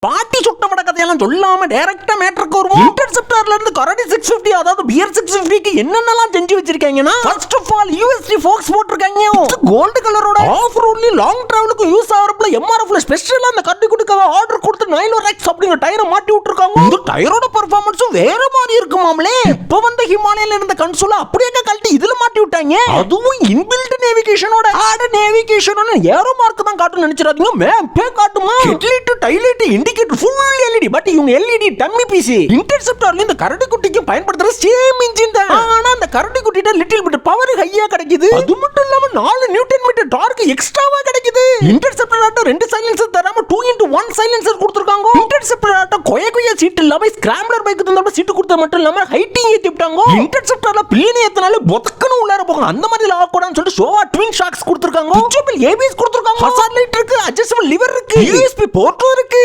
பாட்டி சுட்ட வட கதையெல்லாம் சொல்லாம டைரக்டா மேட்டருக்கு வருவோம். இன்டர்செப்டார்ல இருந்து கரடி 650 அதாவது பியர் 650க்கு என்னென்னலாம் செஞ்சு வச்சிருக்காங்கன்னா, first of all USD forks போட்டுருக்காங்க. கோல்ட் கலரோட ஆஃப் ரோட்லி லாங் டிராவலுக்கு யூஸ் ஆகிறப்பல எம்ஆர்எஃப்ல ஸ்பெஷலா அந்த கரடி குட்டிக்காக ஆர்டர் கொடுத்து 900X அப்படிங்கிற டயரை மாட்டி விட்டுருக்காங்க. இந்த டயரோட பெர்ஃபார்மன்ஸும் வேற மாதிரி இருக்குமாம்லே. இப்ப வந்த ஹிமாலயில இருந்த கன்சோல அப்படியே கழட்டி இதுல மாட்டி விட்டாங்க. அதுவும் இன்பில்ட் நேவிகேஷனோட. நேவிகேஷன் ஏரோ மார்க் தான் காட்டுன்னு நினைச்சிடாதீங்க, மேப்பே காட்டுமா. Headlight daylight indicator full LED. But இவங்க எல்இடி டம்மி பீஸ். இன்டர்செப்டார்ல இந்த கரடி குட்டிக்கு பயன்படுத்துற சேம் இன்ஜின் தான். ஆனா அந்த கரடி குட்டிட்ட லிட்டில் பிட் பவர் ஹையா கிடைக்குது. அது மட்டும் இல்லாம 4 நியூட்டன் மீட்டர் டார்க் எக்ஸ்ட்ராவா கிடைக்குது. இன்டர்செப்டார்ட்ட 2 சைலன்சர் தராம 2x1 சைலன்சர் கொடுத்திருக்காங்க. இன்டர்செப்டார்ட்ட கொய சீட் இல்லாம ஸ்கிராம்ப்ளர் பைக் தந்தப்ப சீட் கொடுத்தா மட்டும் இல்லாம ஹைட்டிங் ஏத்தி விட்டாங்க. இன்டர்செப்டார்ல பிளேன் ஏத்தனால பொத்தக்கன உள்ளார போகும். அந்த மாதிரி லாக் கூடான்னு சொல்லிட்டு ஷோவா ட்வின் ஷாக்ஸ் கொடுத்திருக்காங்க. ஏபிஎஸ் கொடுத்திருக்காங்க. ஹசார்ட் லைட் இருக்கு, அட்ஜஸ்டபிள் லிவர் இருக்கு, யூஎஸ்பி போர்ட்டும் இருக்கு.